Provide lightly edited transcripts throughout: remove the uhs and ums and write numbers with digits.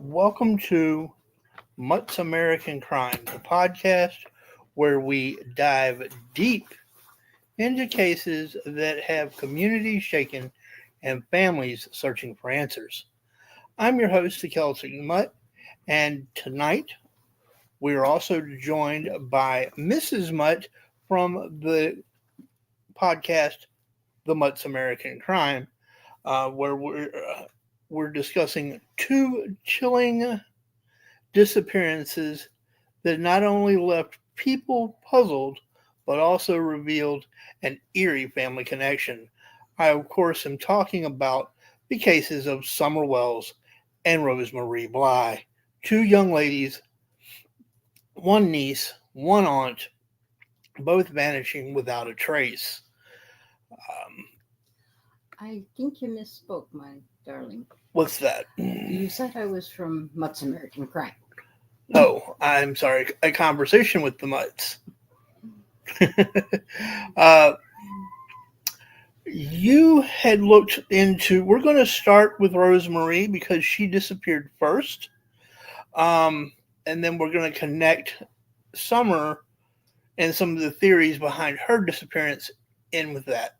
Welcome to Mutt's American Crime, the podcast where we dive deep into cases that have communities shaken and families searching for answers. I'm your host, Kelsey Mutt, and tonight we are also joined by Mrs. Mutt from the podcast, The Mutt's American Crime, where we're discussing two chilling disappearances that not only left people puzzled, but also revealed an eerie family connection. I, of course, am talking about the cases of Summer Wells and Rose-Mare Bly, two young ladies, one niece, one aunt, both vanishing without a trace. I think you misspoke, my darling. What's that? You said I was from Mutt's American Crime. Oh, I'm sorry. A conversation with the Mutts. uh, you had looked into. We're going to start with Rose-Mare because she disappeared first, and then we're going to connect Summer and some of the theories behind her disappearance in with that.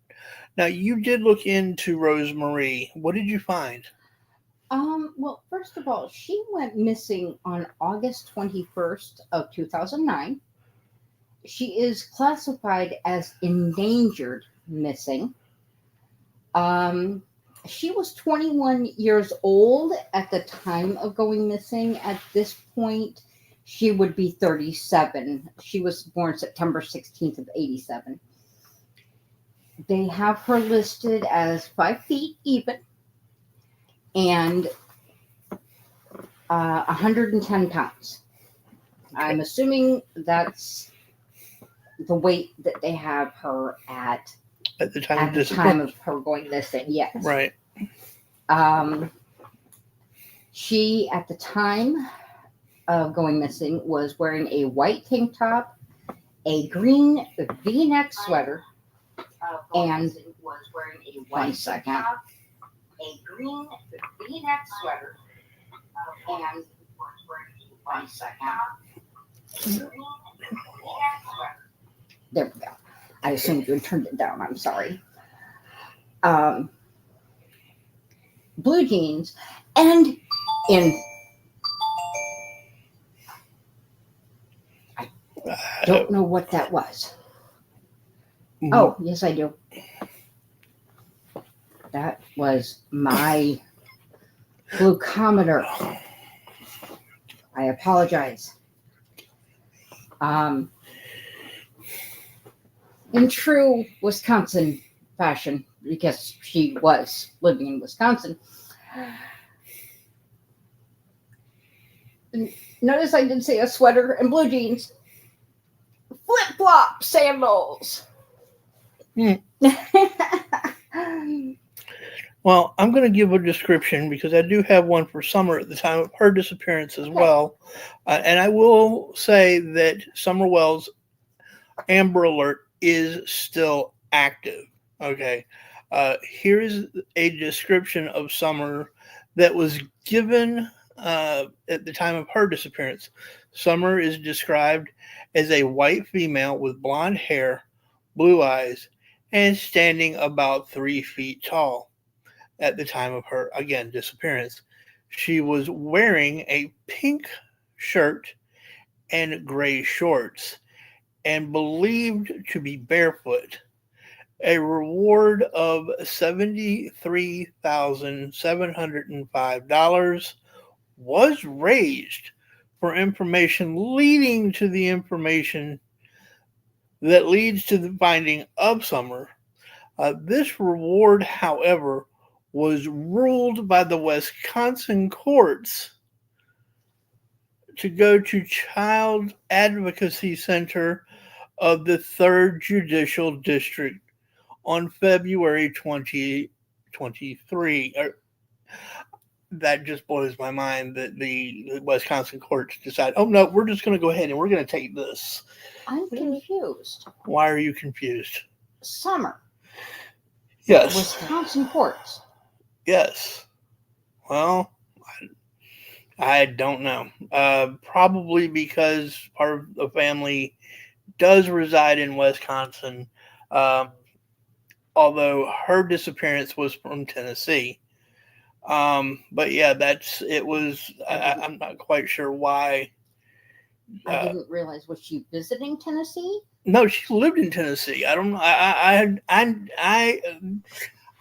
Now, you did look into Rose-Mare. What did you find? Well, first of all, she went missing on August 21st of 2009. She is classified as endangered missing. She was 21 years old at the time of going missing. At this point, she would be 37. She was born September 16th of 87. They have her listed as 5 feet even and 110 pounds. I'm assuming that's the weight that they have her at the time, at the time of her going missing. Yes. Right. She, at the time of going missing, was wearing a white tank top, a green V-neck sweater, and was wearing a white top, a green V-neck sweater, and was wearing a green V-neck sweater. There we go. I assumed you had turned it down. I'm sorry. Blue jeans, and I don't know what that was. Oh, yes, I do. That was my glucometer. I apologize. In true Wisconsin fashion, because she was living in Wisconsin. Notice I did say a sweater and blue jeans. Flip-flop sandals. Well, I'm going to give a description because I do have one for Summer at the time of her disappearance as well. And I will say that Summer Wells' Amber Alert is still active. Okay. Here is a description of Summer that was given at the time of her disappearance. Summer is described as a white female with blonde hair, blue eyes, and standing about 3 feet tall at the time of her, again, disappearance. She was wearing a pink shirt and gray shorts and believed to be barefoot. A reward of $73,705 was raised for information leading to the information that leads to the finding of Summer. This reward, however, was ruled by the Wisconsin courts to go to Child Advocacy Center of the 3rd Judicial District on February 2023. That just blows my mind that the Wisconsin courts decide, oh no, we're just going to go ahead and we're going to take this. I'm confused. Why are you confused? Summer. Yes. Wisconsin courts. Yes. Well, I don't know. Probably because part of the family does reside in Wisconsin, um, although her disappearance was from Tennessee. But yeah, that's it was. I'm not quite sure why. I didn't realize, was she visiting Tennessee? No, she lived in Tennessee. I don't know.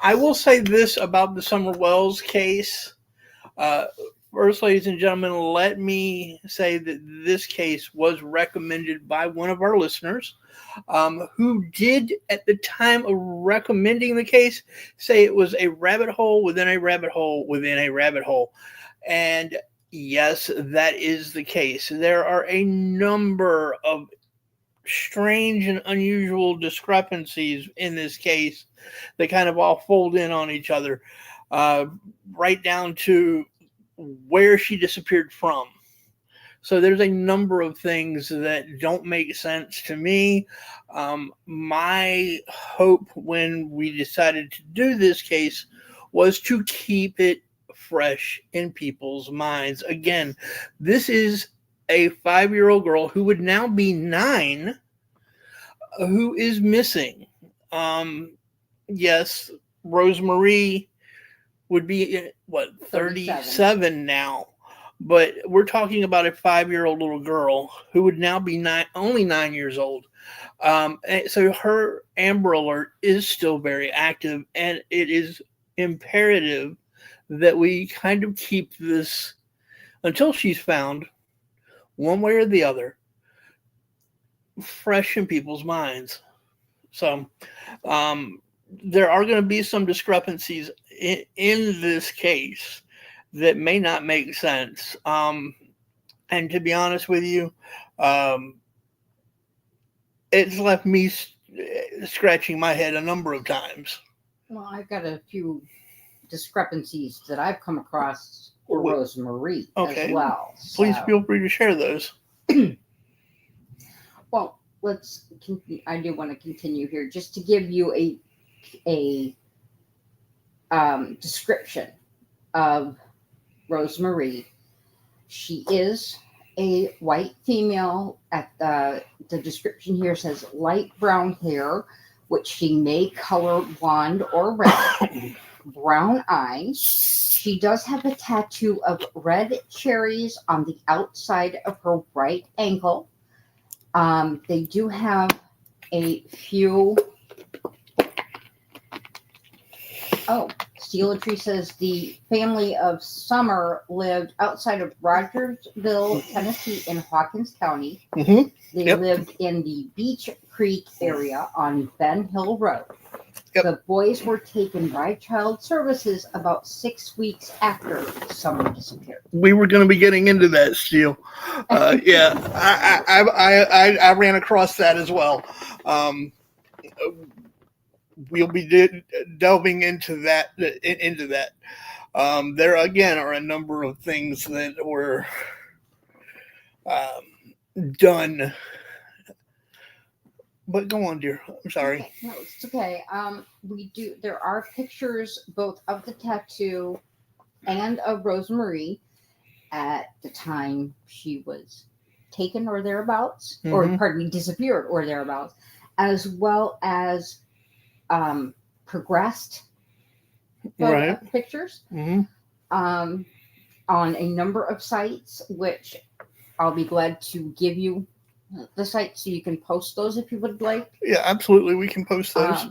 I will say this about the Summer Wells case. Uh, First, ladies and gentlemen, let me say that this case was recommended by one of our listeners, who did, at the time of recommending the case, say it was a rabbit hole within a rabbit hole within a rabbit hole. And yes, that is the case. There are a number of strange and unusual discrepancies in this case that kind of all fold in on each other, uh, right down to where she disappeared from. So there's a number of things that don't make sense to me. My hope when we decided to do this case was to keep it fresh in people's minds. Again, this is a 5-year-old girl who would now be 9, who is missing. Um, yes, Rose-Mare would be what, 37 now, but we're talking about a 5-year-old little girl who would now be only 9 years old. And so her Amber Alert is still very active, and it is imperative that we kind of keep this until she's found, one way or the other, fresh in people's minds. So there are going to be some discrepancies in this case that may not make sense. And to be honest with you, it's left me scratching my head a number of times. Well, I've got a few discrepancies that I've come across for Rose-Mare as well. Please feel free to share those. Well, I do want to continue here just to give you a description of Rose-Mare. She is a white female. At the description here says light brown hair, which she may color blonde or red. Brown eyes. She does have a tattoo of red cherries on the outside of her right ankle. They do have a few. Oh, Steelatry says the family of Summer lived outside of Rogersville, Tennessee, in Hawkins County. Mm-hmm. They lived in the Beach Creek area on Ben Hill Road. Yep. The boys were taken by Child Services about 6 weeks after Summer disappeared. We were going to be getting into that, Steel. Yeah, I ran across that as well. We'll be delving into that. There again are a number of things that were done. But go on, dear. I'm sorry. Okay. No, it's okay. There are pictures both of the tattoo and of Rose-Mare at the time she was taken or thereabouts, or pardon me, disappeared or thereabouts, as well as progressed pictures on a number of sites, which I'll be glad to give you the site so you can post those if you would like. Yeah, absolutely. We can post those.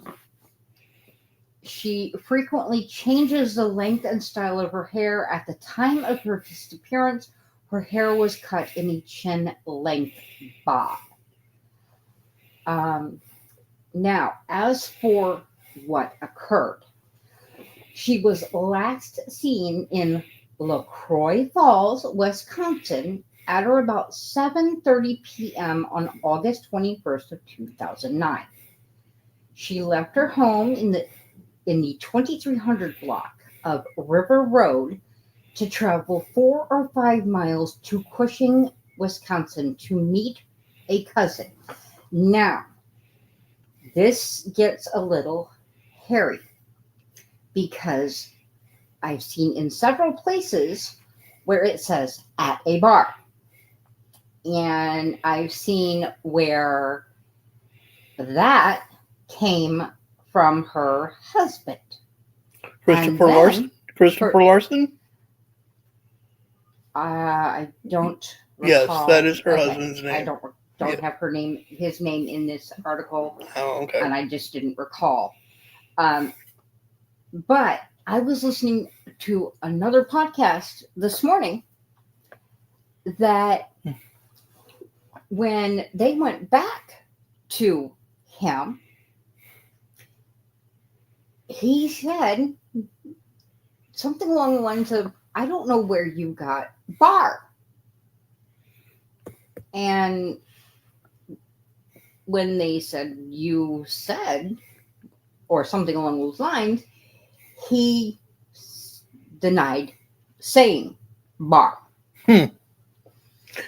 She frequently changes the length and style of her hair. At the time of her disappearance, her hair was cut in a chin-length bob. Now, as for what occurred, she was last seen in LaCroix Falls, Wisconsin, at or about 7:30 p.m. on August 21st of 2009. She left her home in the 2300 block of River Road to travel 4 or 5 miles to Cushing, Wisconsin, to meet a cousin. Now, this gets a little hairy because I've seen in several places where it says at a bar. And I've seen where that came from her husband. Christopher Larson? Christopher Larson? I don't Yes, recall. that is her husband's name. I don't have his name in this article. Oh, okay. And I just didn't recall. But I was listening to another podcast this morning that when they went back to him, he said something along the lines of, I don't know where you got bar. And when they said, you said, or something along those lines, he denied saying bar.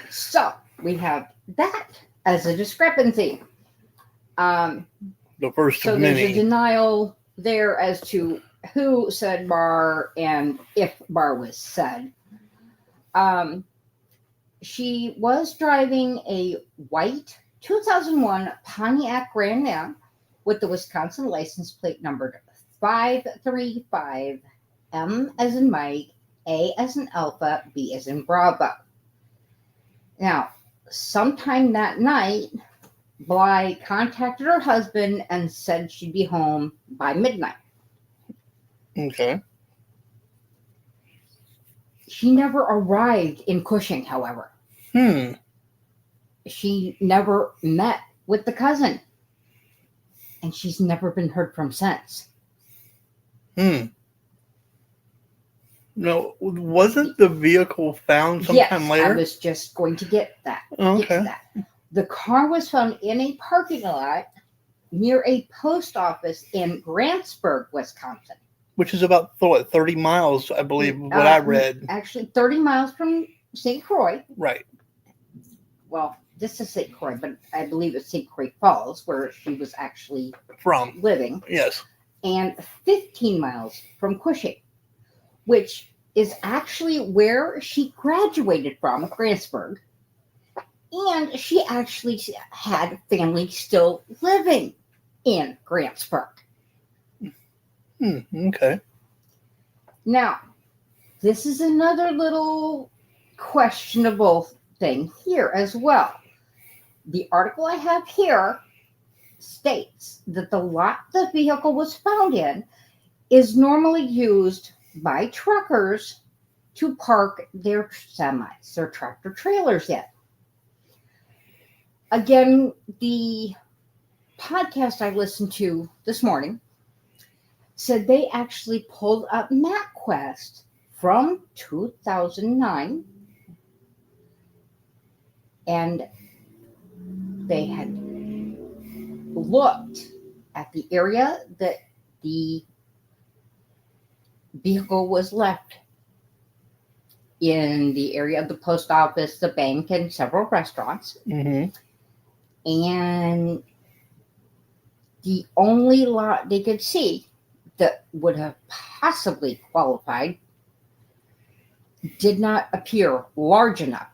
So we have that as a discrepancy. The first so of there's many. A denial there as to who said bar and if bar was said. She was driving a white 2001 Pontiac Grand Am with the Wisconsin license plate numbered 535 M as in Mike, A as in Alpha, B as in Bravo. Now, sometime that night, Bly contacted her husband and said she'd be home by midnight. Okay. She never arrived in Cushing, however. She never met with the cousin. And she's never been heard from since. No, wasn't the vehicle found sometime later? I was just going to get that. Okay. Get to that. The car was found in a parking lot near a post office in Grantsburg, Wisconsin. Which is about 30 miles, I believe, what I read. Actually, 30 miles from St. Croix. Right. Well, this is St. Croix, but I believe it's St. Croix Falls, where she was actually from living. Yes. And 15 miles from Cushing, which is actually where she graduated from, Grantsburg. And she actually had family still living in Grantsburg. Okay. Now, this is another little questionable thing here as well. The article I have here states that the lot the vehicle was found in is normally used by truckers to park their semis, their tractor trailers in. Again, the podcast I listened to this morning said they actually pulled up MapQuest from 2009, and they had looked at the area that the vehicle was left in, the area of the post office, the bank, and several restaurants. And the only lot they could see that would have possibly qualified did not appear large enough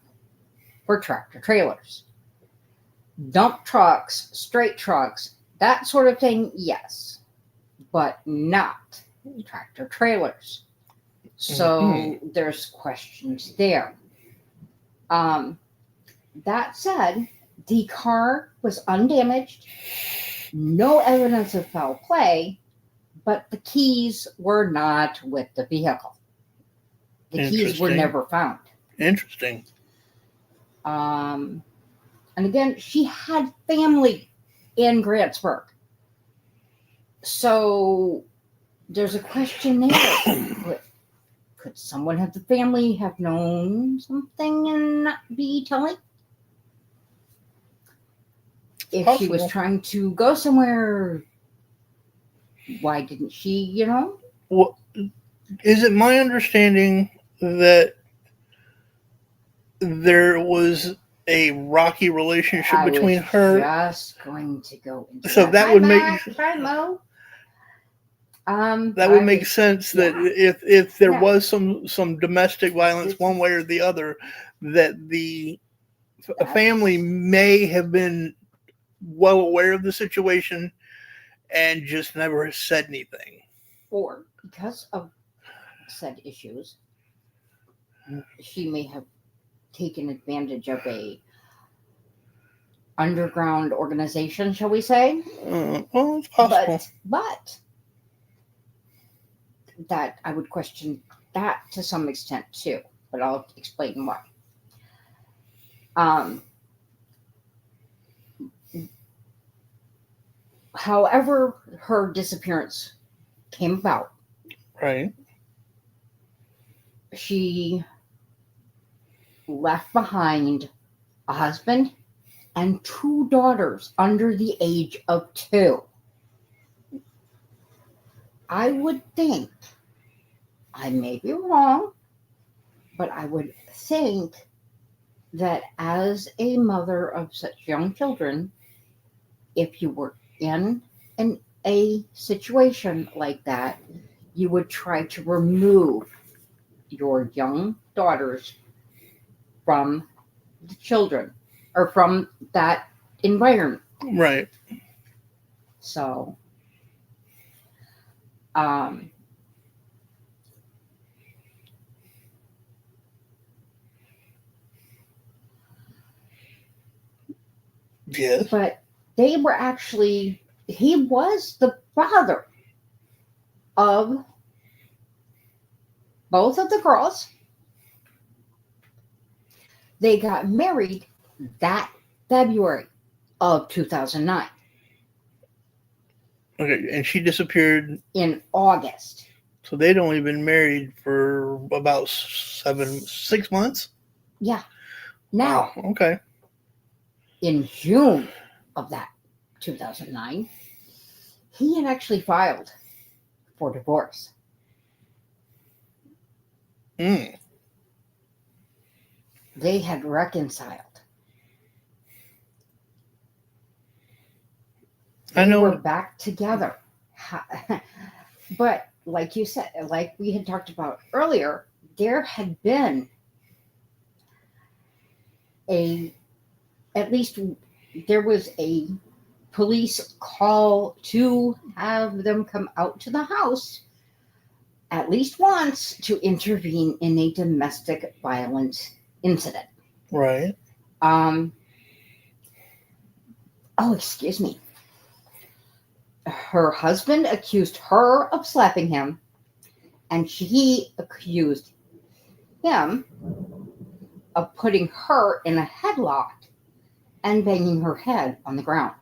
for tractor trailers. Dump trucks, straight trucks, that sort of thing, yes, but not tractor trailers. So there's questions there. That said, the car was undamaged, no evidence of foul play, but the keys were not with the vehicle. The keys were never found. Interesting. And again, she had family in Grantsburg. So there's a question there. Could someone have the family have known something and not be telling? If she was trying to go somewhere, why didn't she, Well, is it my understanding that there was a rocky relationship between her? Just going to go into so that would make. Hi, Mo. That would make sense that if there Yeah. was some domestic violence one way or the other, that the family may have been well aware of the situation and just never said anything. Or because of said issues, she may have taken advantage of a underground organization, shall we say? Well, it's possible. But that I would question that to some extent too. But I'll explain why. However, her disappearance came about. Right. She left behind a husband and 2 daughters under the age of 2. I would think, I may be wrong, but I would think that as a mother of such young children, if you were in a situation like that, you would try to remove your young daughters from the children or from that environment. Right. So, yes. But they were actually, he was the father of both of the girls. They got married that February of 2009. Okay, and she disappeared in August. So they'd only been married for about 6 months? Yeah. Now, wow, okay. In June of that 2009, he had actually filed for divorce. Mm. They had reconciled. They were back together. But like you said, like we had talked about earlier, there had been there was a police call to have them come out to the house at least once to intervene in a domestic violence incident. Right. Excuse me. Her husband accused her of slapping him, and she accused him of putting her in a headlock and banging her head on the ground.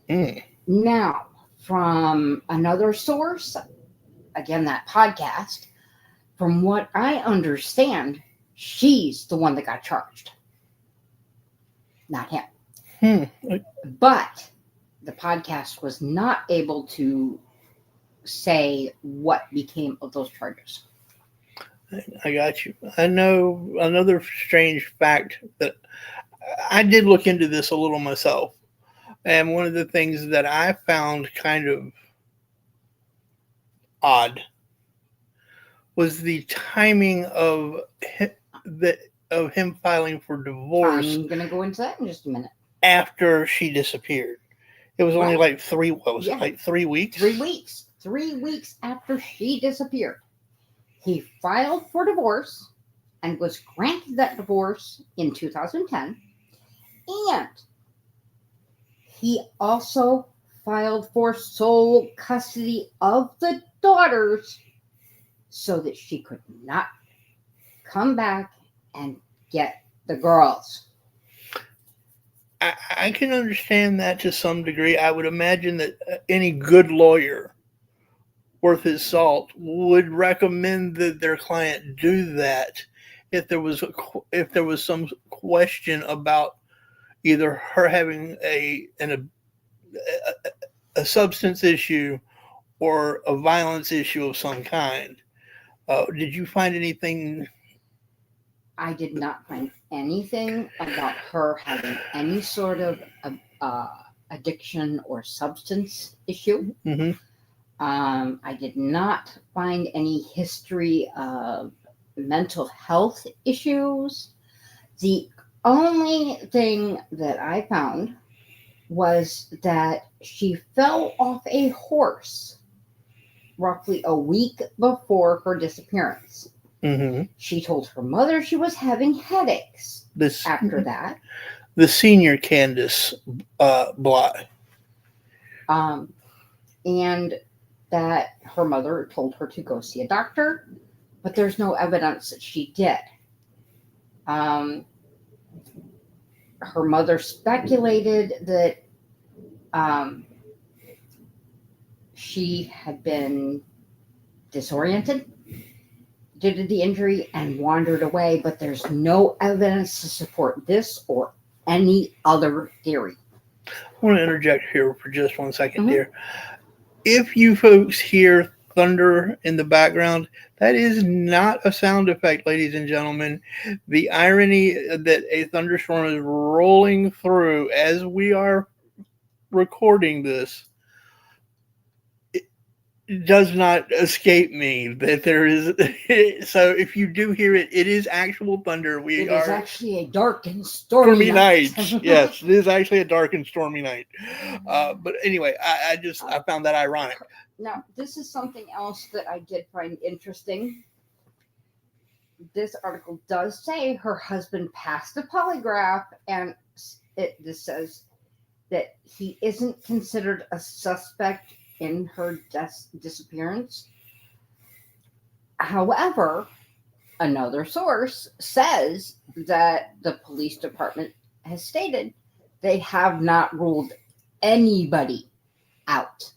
Mm. Now, from another source, again, that podcast, from what I understand, she's the one that got charged, not him. But the podcast was not able to say what became of those charges. I got you. I know another strange fact that I did look into this a little myself. And one of the things that I found kind of odd was the timing of him filing for divorce. I'm going to go into that in just a minute. After she disappeared. It was only like 3 weeks? 3 weeks. 3 weeks after she disappeared. He filed for divorce and was granted that divorce in 2010. And he also filed for sole custody of the daughters so that she could not come back and get the girls. I can understand that to some degree. I would imagine that any good lawyer worth his salt would recommend that their client do that if there was some question about either her having a substance issue or a violence issue of some kind. Did you find anything? I did not find anything about her having any sort of addiction or substance issue. Mm-hmm. I did not find any history of mental health issues. The only thing that I found was that she fell off a horse roughly a week before her disappearance. Mm-hmm. She told her mother she was having headaches This after that. the senior Candace Bly. And that her mother told her to go see a doctor, but there's no evidence that she did. Her mother speculated that she had been disoriented due to the injury and wandered away, but there's no evidence to support this or any other theory. I want to interject here for just 1 second, Mhm. dear. If you folks hear thunder in the background, that is not a sound effect, ladies and gentlemen. The irony that a thunderstorm is rolling through as we are recording this does not escape me that there is. So if you do hear it, it is actual thunder. It is actually a dark and stormy night. night. Yes, it is actually a dark and stormy night. But anyway, I found that ironic. Now, this is something else that I did find interesting. This article does say her husband passed a polygraph, and this says that he isn't considered a suspect in her disappearance. However, another source says that the police department has stated they have not ruled anybody out.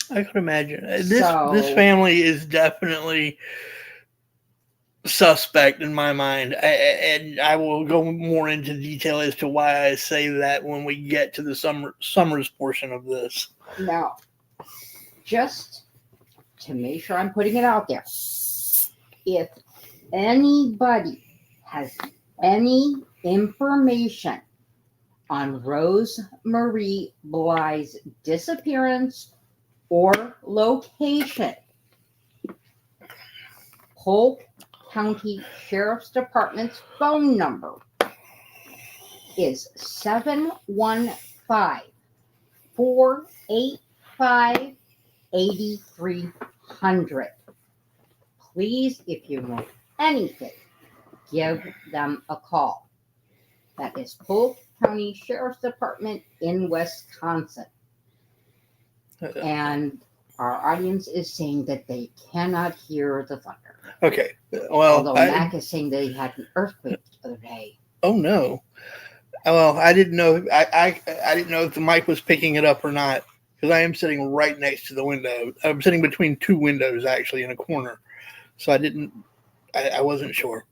I could imagine this family is definitely suspect in my mind, and I will go more into detail as to why I say that when we get to the Summers portion of this. Now, just to make sure I'm putting it out there, if anybody has any information on Rose-Mare Bly's disappearance or location, Polk County Sheriff's Department's phone number is 715-485-8300. Please, if you know anything, give them a call. That is Polk County Sheriff's Department in Wisconsin. And our audience is saying that they cannot hear the thunder. Okay, well, although Mac is saying they had an earthquake the other day. Oh no! Well, I didn't know. I didn't know if the mic was picking it up or not, because I am sitting right next to the window. I'm sitting between two windows, actually, in a corner. So I wasn't sure.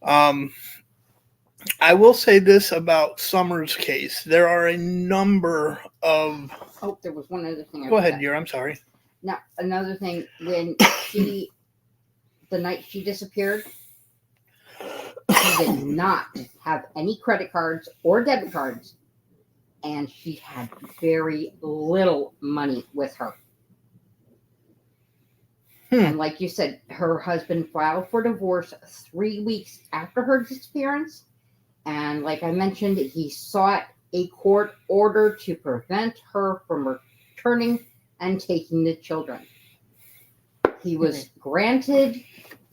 I will say this about Summers' case. There are a number of... Oh, there was one other thing. Go ahead, dear. I'm sorry. Now, another thing, when the night she disappeared, she did not have any credit cards or debit cards, and she had very little money with her. And like you said, her husband filed for divorce 3 weeks after her disappearance. And like I mentioned, he sought a court order to prevent her from returning and taking the children. He was granted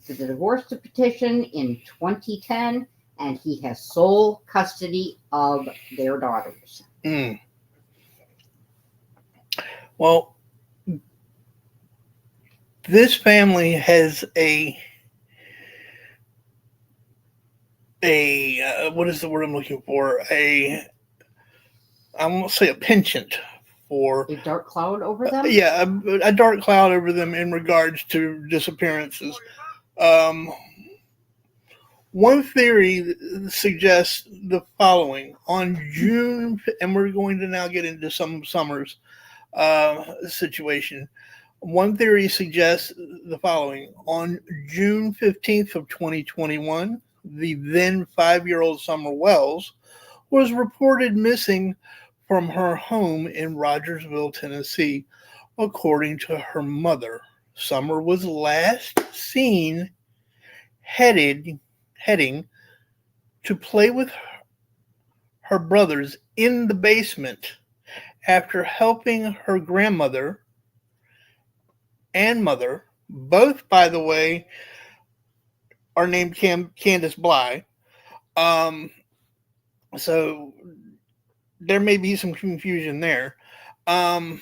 the divorce petition in 2010, and he has sole custody of their daughters. Well, this family has a what is the word I'm looking for? I won't say a penchant for a dark cloud over them. Yeah, a dark cloud over them in regards to disappearances. One theory suggests the following: on June, and we're going to now get into some Summers situation. One theory suggests the following: on June 15th of 2021, the then 5-year-old Summer Wells was reported missing from her home in Rogersville, Tennessee, according to her mother. Summer was last seen heading to play with her brothers in the basement after helping her grandmother and mother, both, by the way, are named Candace Bly. So there may be some confusion there. After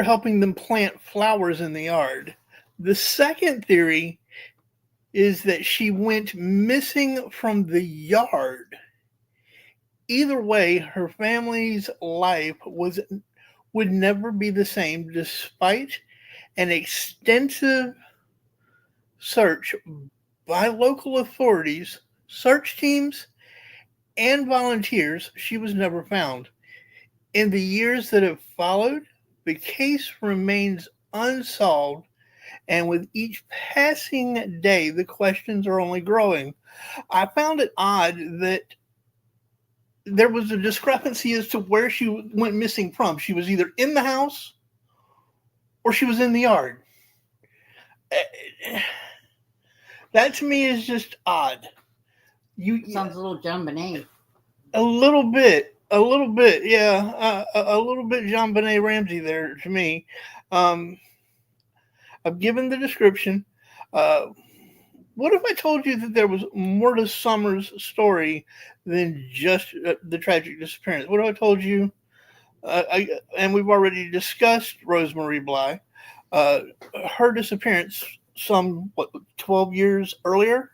helping them plant flowers in the yard. The second theory is that she went missing from the yard. Either way, her family's life would never be the same despite an extensive search by local authorities, search teams, and volunteers. She was never found. In the years that have followed, the case remains unsolved, and with each passing day, the questions are only growing. I found it odd that there was a discrepancy as to where she went missing from. She was either in the house or she was in the yard. That to me is just odd. Sounds a little JonBenet. A little bit, yeah. A little bit JonBenet Ramsey there to me. I've given the description. What if I told you that there was more to Summer's story than just the tragic disappearance? What if I told you, and we've already discussed Rose-Mare Bly, her disappearance 12 years earlier,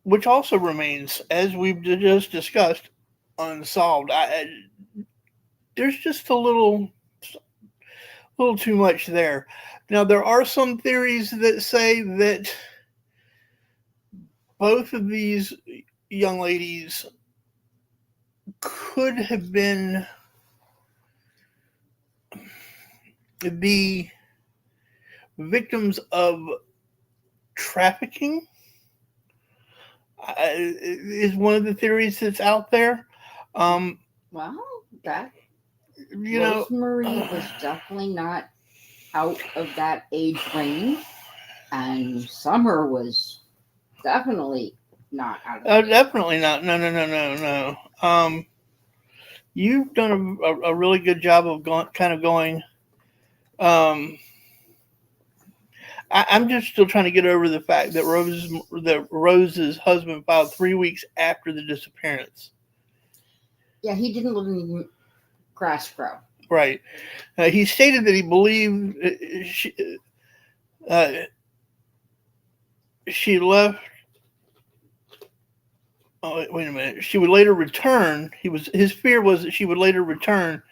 which also remains, as we've just discussed, unsolved. There's just a little too much there. Now, there are some theories that say that both of these young ladies could have been the victims of trafficking, is one of the theories that's out there. Well, that Rose-Mare was definitely not out of that age range, and Summer was definitely not out of definitely not. No. You've done a really good job of going. I'm just still trying to get over the fact that Rose's husband filed 3 weeks after the disappearance. Yeah, he didn't live in Grass Grow. Right. He stated that he believed she left. Oh, wait a minute. She would later return. His fear was that she would later return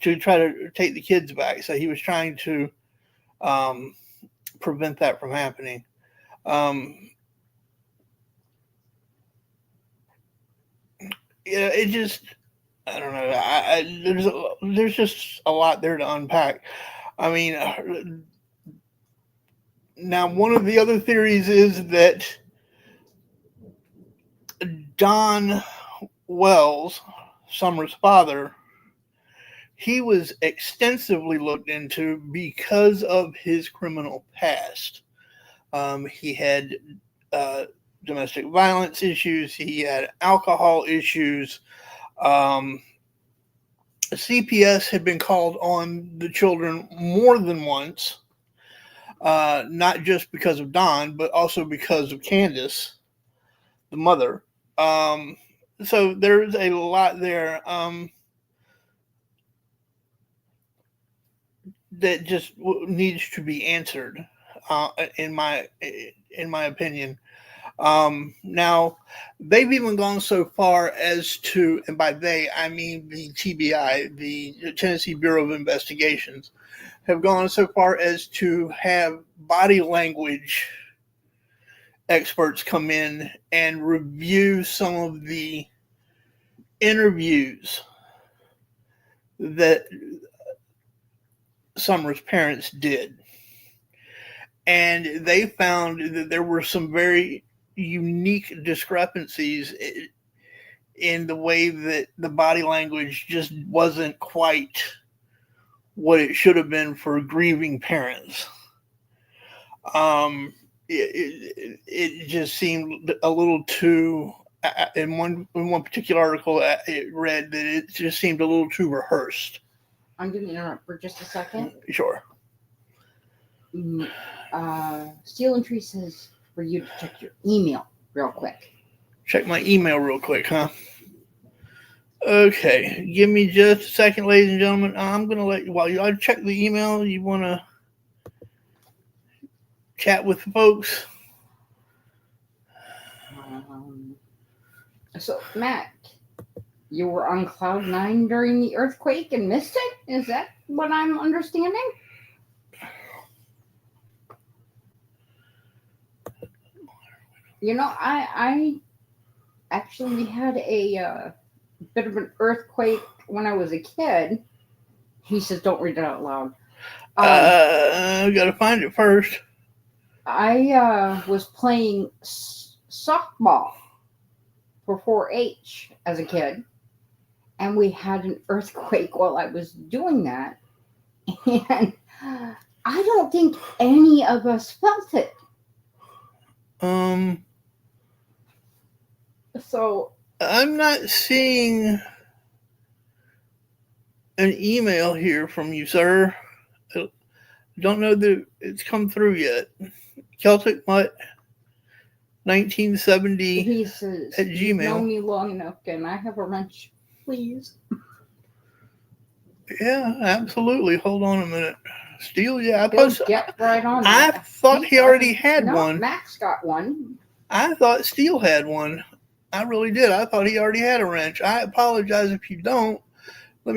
to try to take the kids back. So he was trying to prevent that from happening. Yeah, it just, I don't know. There's just a lot there to unpack. I mean, now one of the other theories is that Don Wells, Summer's father, he was extensively looked into because of his criminal past. He had domestic violence issues. He had alcohol issues. CPS had been called on the children more than once, not just because of Don, but also because of Candace, the mother. So there's a lot there that just needs to be answered, in my opinion. Now, they've even gone so far as to, and by they, I mean the TBI, the Tennessee Bureau of Investigations, have gone so far as to have body language experts come in and review some of the interviews that Summer's parents did. And they found that there were some very unique discrepancies in the way that the body language just wasn't quite what it should have been for grieving parents. It just seemed a little too. In one particular article, it read that it just seemed a little too rehearsed. I'm going to interrupt for just a second. Sure. Steel and Tree says for you to check your email real quick. Check my email real quick, huh? Okay, give me just a second, ladies and gentlemen. I'm going to let you, while you check the email, you want to chat with the folks? So, Matt, you were on Cloud 9 during the earthquake and missed it? Is that what I'm understanding? You know, I actually had a bit of an earthquake when I was a kid. He says, don't read it out loud. I got to find it first. I was playing softball for 4-H as a kid, and we had an earthquake while I was doing that, and I don't think any of us felt it. So I'm not seeing an email here from you, sir. I don't know that it's come through yet. Celtic Mutt 1970 he says, at you've known Gmail. me long enough. Can I have a wrench, please? Yeah, absolutely. Hold on a minute. Steel, yeah. Get right on I that. thought he already had No, one. Max got one. I thought Steel had one. I really did. I thought he already had a wrench. I apologize if you don't. Let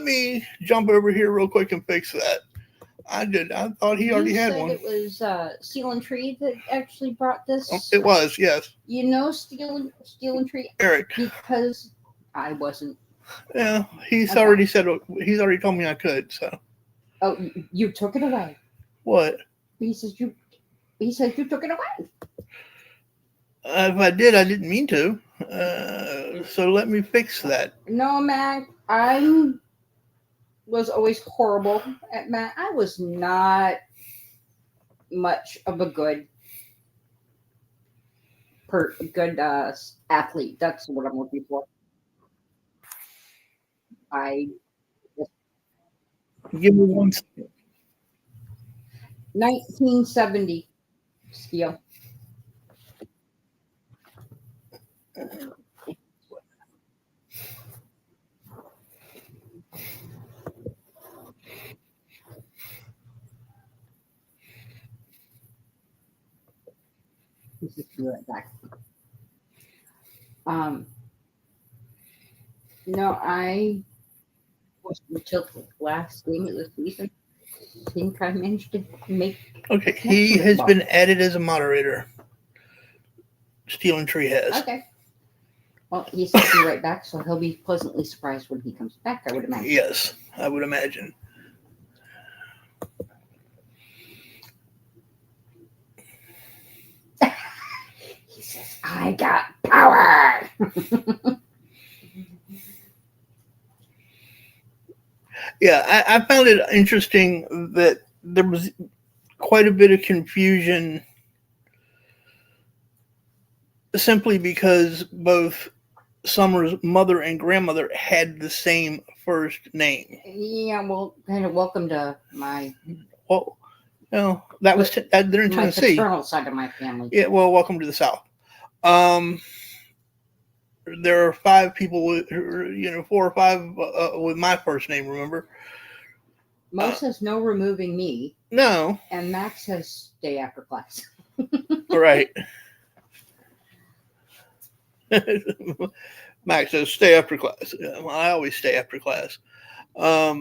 me jump over here real quick and fix that. I did. I thought he already had one. It was Steel and Tree that actually brought this. It was, yes. You know Steel and Tree? Eric. Because I wasn't. Yeah, he's already said. He's already told me I could. So. Oh, you took it away. What? He says you took it away. If I did, I didn't mean to. So let me fix that. No, Mac. I was always horrible at math. I was not much of a good athlete. That's what I'm looking for. Give me 1 second. 1970 Steel. Just do it back. No, I was until the last game of the season. I think I managed to make. Okay, he has been added as a moderator. Steel and Tree has. Okay. Well, he's going to be right back, so he'll be pleasantly surprised when he comes back, I would imagine. Yes, I would imagine. He says, I got power. Yeah, I found it interesting that there was quite a bit of confusion simply because both Summer's mother and grandmother had the same first name. Yeah, well, kind of welcome to my. Well, no, that was they're in Tennessee. My paternal side of my family. Yeah, well, welcome to the South. There are 5 people with, 4 or 5 with my first name. Remember? Mo says no removing me. No. And Max says stay after class. Right. Max says stay after class. Well, I always stay after class. Yeah,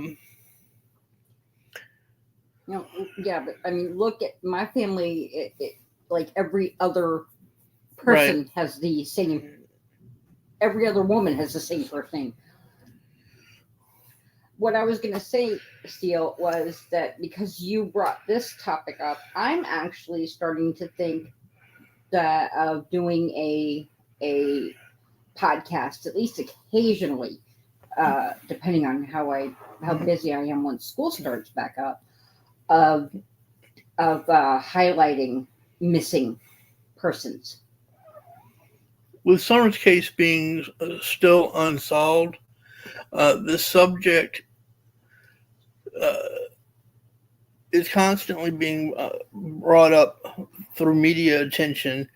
but I mean, look at my family. It like every other person has the same. Every other woman has the same first name. What I was going to say, Steel, was that because you brought this topic up, I'm actually starting to think of doing a podcast, at least occasionally, depending on how busy I am when school starts back up, of highlighting missing persons. With Summer's case being still unsolved, the subject is constantly being brought up through media attention.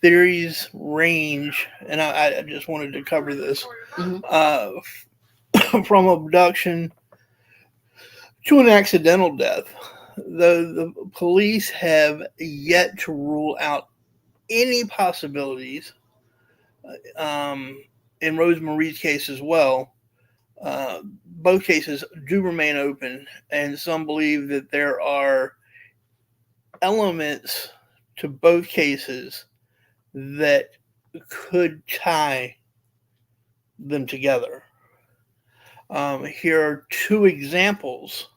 Theories range, and I just wanted to cover this, from abduction to an accidental death. The police have yet to rule out any possibilities. In Rose-Marie's case as well, both cases do remain open, and some believe that there are elements to both cases that could tie them together. Here are two examples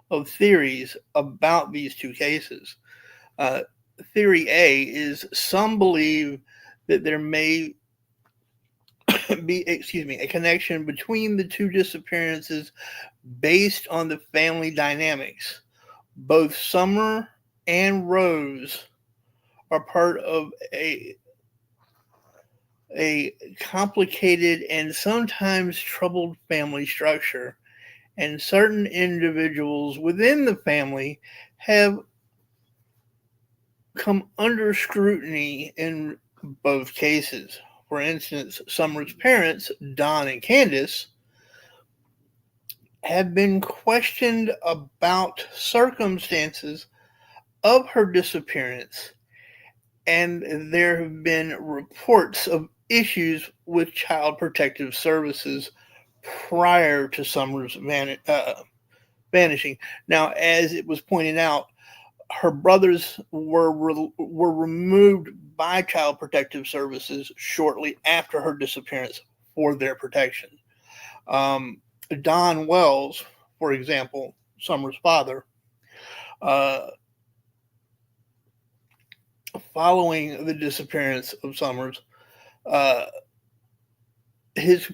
of theories about these two cases. Theory A is some believe that there may be, a connection between the two disappearances based on the family dynamics. Both Summer and Rose are part of a complicated and sometimes troubled family structure, and certain individuals within the family have come under scrutiny in both cases. For instance, Summer's parents, Don and Candace, have been questioned about circumstances of her disappearance, and there have been reports of issues with Child Protective Services prior to Summer's vanishing. Now, as it was pointed out, her brothers were removed by Child Protective Services shortly after her disappearance for their protection. Don Wells, for example, Summer's father, following the disappearance of Summers, his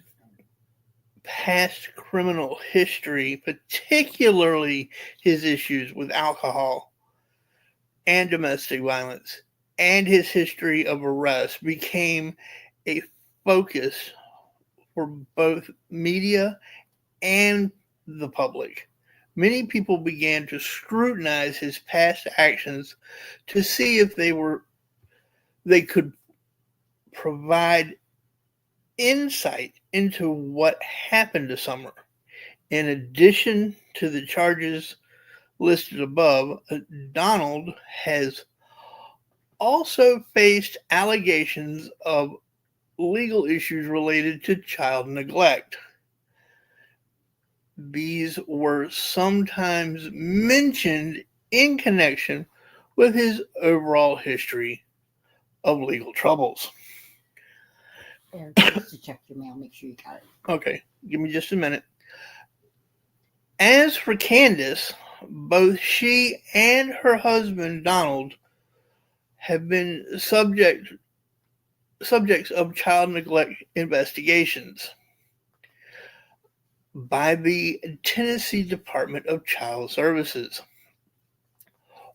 past criminal history, particularly his issues with alcohol and domestic violence, and his history of arrest, became a focus for both media and the public. Many people began to scrutinize his past actions to see if they could provide insight into what happened to Summer. In addition to the charges listed above, Donald has also faced allegations of legal issues related to child neglect. These were sometimes mentioned in connection with his overall history of legal troubles. There, just to check your mail, make sure you got it. Okay, give me just a minute. As for Candace, both she and her husband Donald have been subjects of child neglect investigations by the Tennessee Department of Child Services.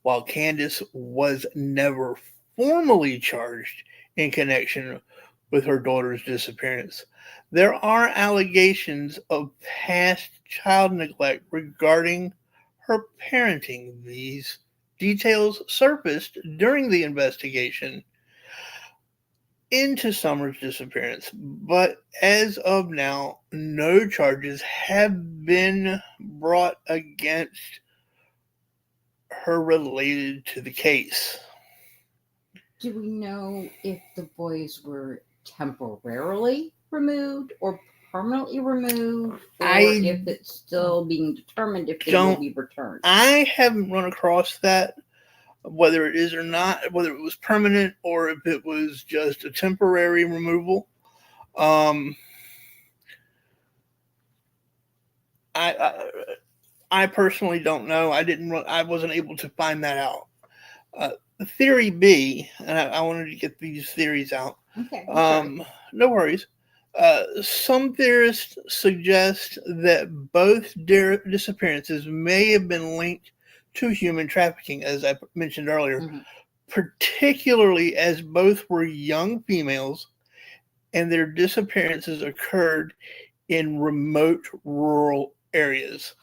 While Candace was never formally charged in connection with her daughter's disappearance, there are allegations of past child neglect regarding her parenting. These details surfaced during the investigation into Summer's disappearance, but as of now, no charges have been brought against her related to the case. Do we know if the boys were temporarily removed or permanently removed, or if it's still being determined if they will be returned? I haven't run across that, whether it is or not, whether it was permanent or if it was just a temporary removal. I personally don't know. I wasn't able to find that out. theory B, and I wanted to get these theories out. Okay. Sorry. No worries. Some theorists suggest that both disappearances may have been linked to human trafficking, as I mentioned earlier, particularly as both were young females and their disappearances occurred in remote rural areas.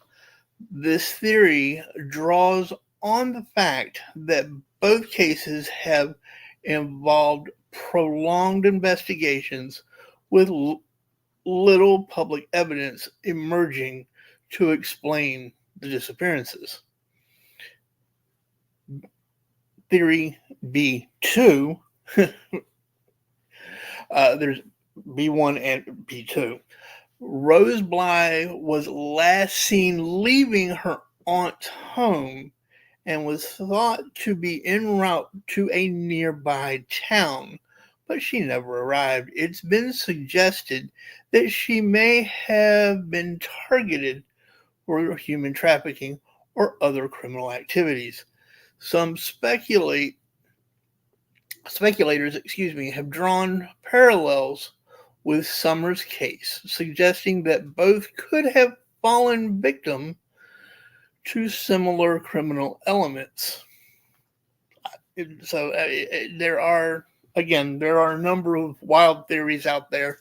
This theory draws on the fact that both cases have involved prolonged investigations with little public evidence emerging to explain the disappearances. Theory B2, there's B1 and B2. Rose Bly was last seen leaving her aunt's home and was thought to be en route to a nearby town, but she never arrived. It's been suggested that she may have been targeted for human trafficking or other criminal activities. Some speculators, have drawn parallels with Summer's case, suggesting that both could have fallen victim to similar criminal elements. So there are a number of wild theories out there.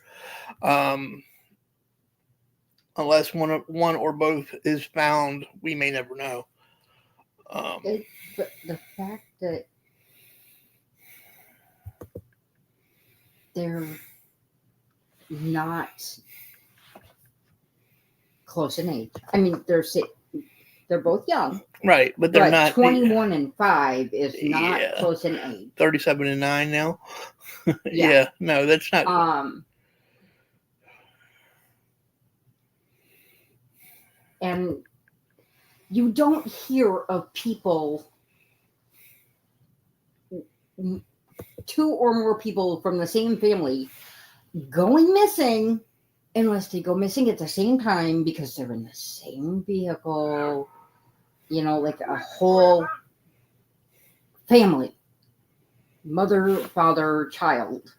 Unless one or both is found, we may never know. But the fact that they're not close in age. I mean, they're both young, right? But they're not 21 and 5 is not close in age. 37 and 9 now. Yeah, no, that's not. And you don't hear of people, 2 or more people from the same family going missing unless they go missing at the same time because they're in the same vehicle, like a whole family, mother, father, child,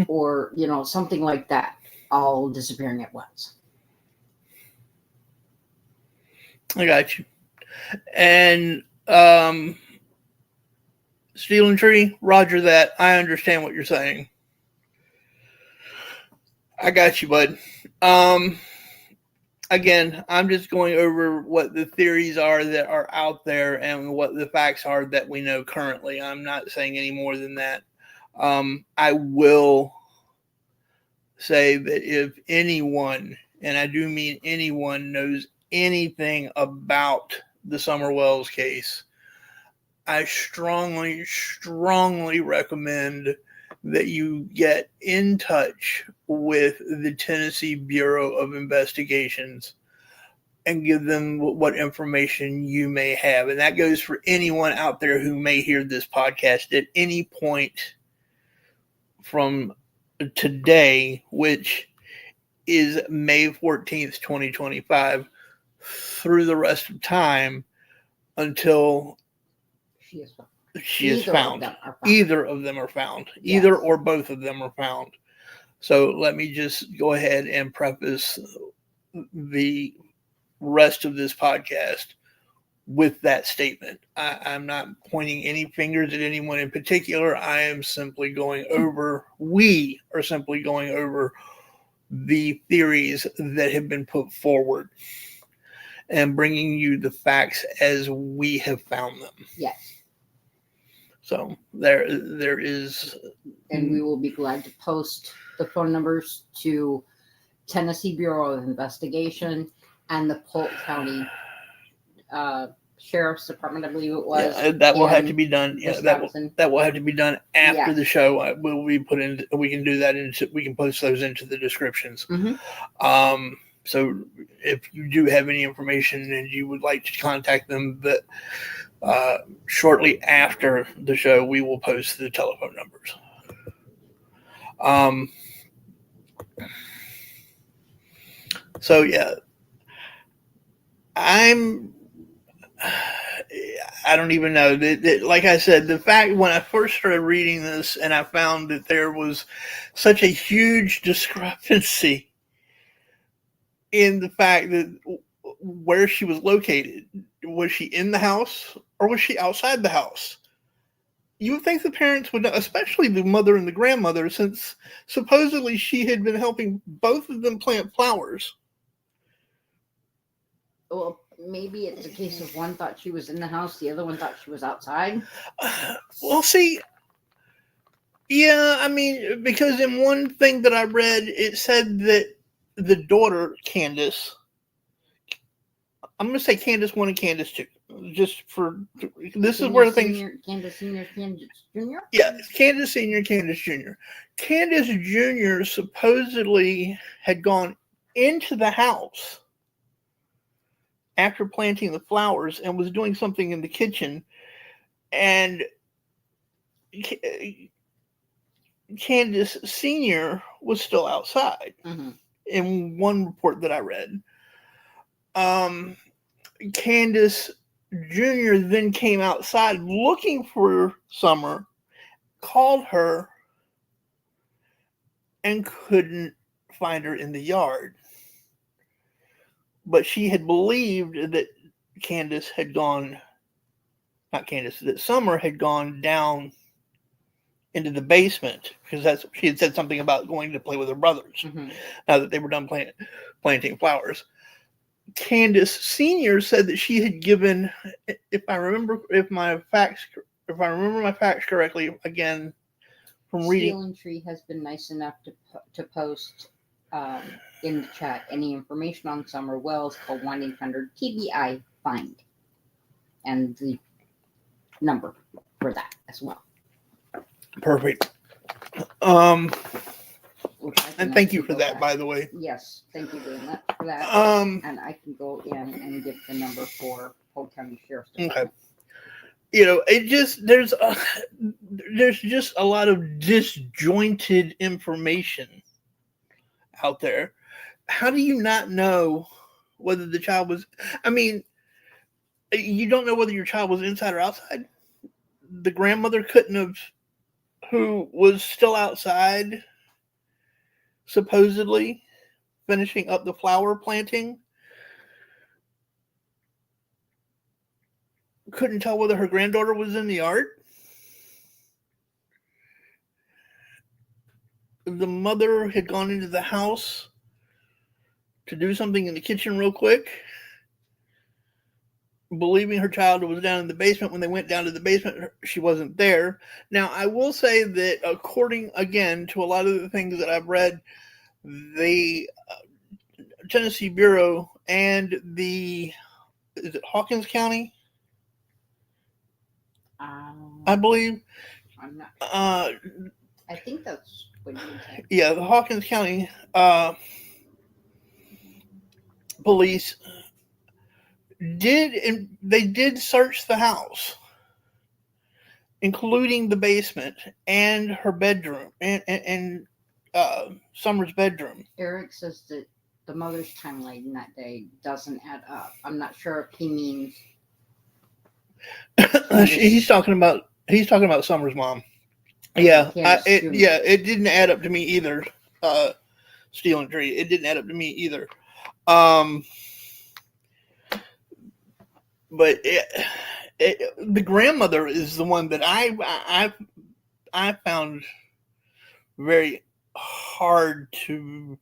or, something like that, all disappearing at once. I got you. And Steel and Tree, roger that. I understand what you're saying. I got you, bud. Again, I'm just going over what the theories are that are out there and what the facts are that we know currently. I'm not saying any more than that. I will say that if anyone, and I do mean anyone, knows anything about the Summer Wells case, I strongly recommend that you get in touch with the Tennessee Bureau of Investigations and give them what information you may have. And that goes for anyone out there who may hear this podcast at any point from today, which is May 14th, 2025, through the rest of time until she is found. Either of them are found. Yes. Either or both of them are found. So let me just go ahead and preface the rest of this podcast with that statement. I'm not pointing any fingers at anyone in particular. I am simply we are simply going over the theories that have been put forward and bringing you the facts as we have found them. Yes. So there is. And we will be glad to post the phone numbers to Tennessee Bureau of Investigation and the Polk County Sheriff's Department, I believe it was. Yeah, that will have to be done. Yeah, that will have to be done after the show. Will be put in. We can do that. We can post those into the descriptions. Mm-hmm. So if you do have any information and you would like to contact them, but shortly after the show, we will post the telephone numbers. So yeah, I don't even know. Like I said, the fact when I first started reading this and I found that there was such a huge discrepancy in the fact that where she was located. Was she in the house or was she outside the house? You would think the parents would know, especially the mother and the grandmother, since supposedly she had been helping both of them plant flowers. Well, maybe it's a case of one thought she was in the house, the other one thought she was outside. Well, see, yeah, I mean, because in one thing that I read, it said that the daughter, Candace, I'm going to say Candace 1 and Candace 2, just for, this is where the things, Candace Senior, Candace Junior? yeah, Candace Senior, Candace Junior. Candace Junior supposedly had gone into the house after planting the flowers and was doing something in the kitchen, and Candace Senior was still outside. Mm-hmm. In one report that I read, Candace Junior then came outside looking for Summer, called her, and couldn't find her in the yard. But she had believed that Candace had gone, not Candace, that Summer had gone down into the basement, because she had said something about going to play with her brothers. Mm-hmm. Now that they were done planting flowers. Candace Senior said that she had given, if I remember my facts correctly, again from reading. Steel and Tree has been nice enough to post in the chat any information on Summer Wells. Call 1-800-TBI find, and the number for that as well. Perfect. And thank you for that, by the way. Yes, thank you very much for that. And I can go in and give the number for Polk County Sheriff's Department. Okay. It just there's just a lot of disjointed information out there. How do you not know whether the child was? I mean, you don't know whether your child was inside or outside. The grandmother couldn't have, who was still outside, supposedly finishing up the flower planting, couldn't tell whether her granddaughter was in the yard. The mother had gone into the house to do something in the kitchen real quick, believing her child was down in the basement. When they went down to the basement, she wasn't there. Now, I will say that according, again, to a lot of the things that I've read, the Tennessee Bureau and is it Hawkins County? I believe. I'm not. I think that's what you said. Yeah, the Hawkins County police did search the house, including the basement and her bedroom and Summer's bedroom. Eric says that the mother's timeline that day doesn't add up. I'm not sure if he means. He's talking about Summer's mom. Yeah, it didn't add up to me either. Steel and Tree, it didn't add up to me either. But the grandmother is the one that I found very hard to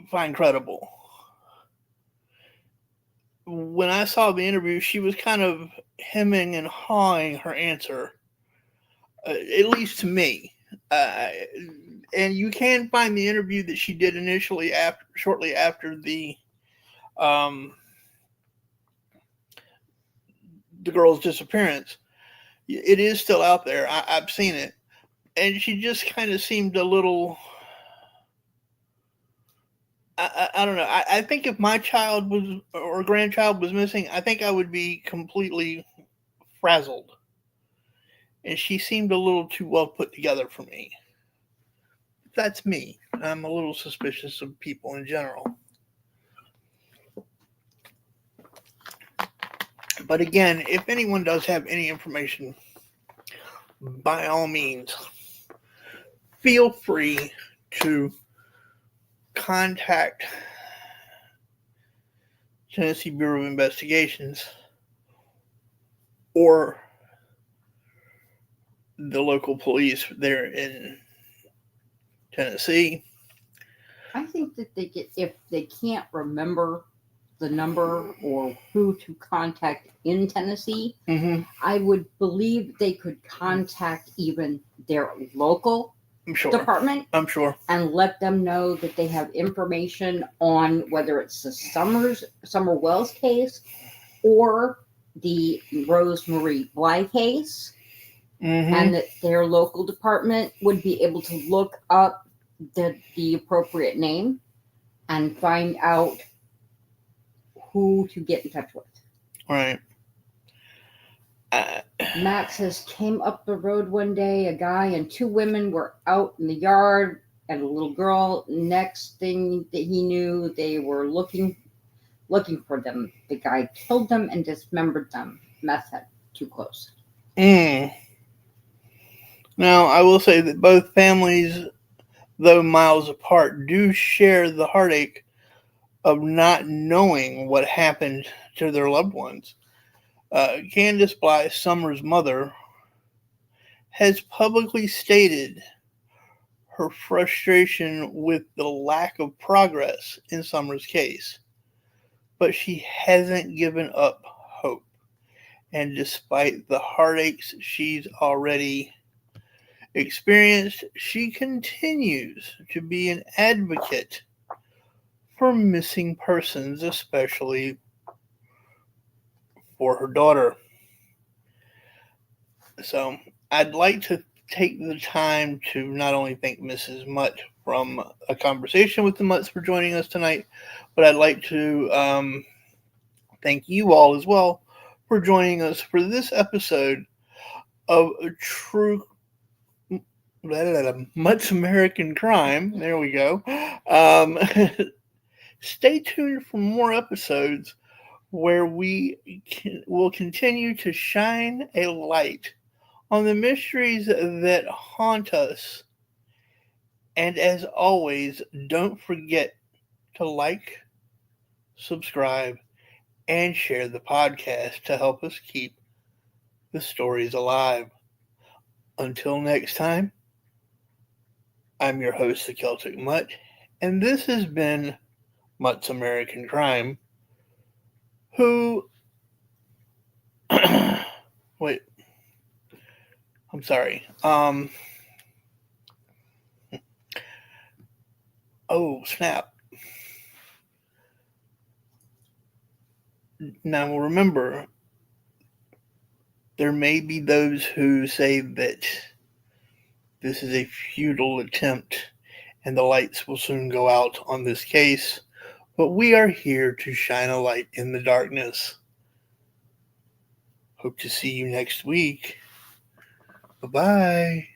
find credible. When I saw the interview, she was kind of hemming and hawing her answer, at least to me. And you can find the interview that she did initially shortly after the girl's disappearance. It is still out there. I've seen it. And she just kind of seemed a little, I don't know. I think if my child was, or grandchild was missing, I think I would be completely frazzled. And she seemed a little too well put together for me. That's me. I'm a little suspicious of people in general. But again, if anyone does have any information, by all means, feel free to contact Tennessee Bureau of Investigations or the local police there in Tennessee. I think that if they can't remember the number or who to contact in Tennessee, Mm-hmm. I would believe they could contact even their local I'm sure. department I'm sure. and let them know that they have information on whether it's the Summer Wells case or the Rose-Mare Bly case, Mm-hmm. and that their local department would be able to look up the appropriate name and find out who to get in touch with. Right. Matt says, came up the road one day, a guy and two women were out in the yard and a little girl. Next thing that he knew, they were looking for them. The guy killed them and dismembered them. Meth had too close. Now, I will say that both families, though miles apart, do share the heartache of not knowing what happened to their loved ones. Candace Bly Summer's mother has publicly stated her frustration with the lack of progress in Summer's case, but she hasn't given up hope. And despite the heartaches she's already experienced, she continues to be an advocate for missing persons, especially for her daughter. So I'd like to take the time to not only thank Mrs. Mutt from a conversation with the Mutts for joining us tonight, but I'd like to thank you all as well for joining us for this episode of True Mutt's American Crime. There we go. Stay tuned for more episodes where we will continue to shine a light on the mysteries that haunt us. And as always, don't forget to like, subscribe, and share the podcast to help us keep the stories alive. Until next time, I'm your host, the Celtic Mutt, and this has been Mutt's American Crime, who... Wait. I'm sorry. Oh, snap. Now, remember, there may be those who say that this is a futile attempt and the lights will soon go out on this case, but we are here to shine a light in the darkness. Hope to see you next week. Bye-bye.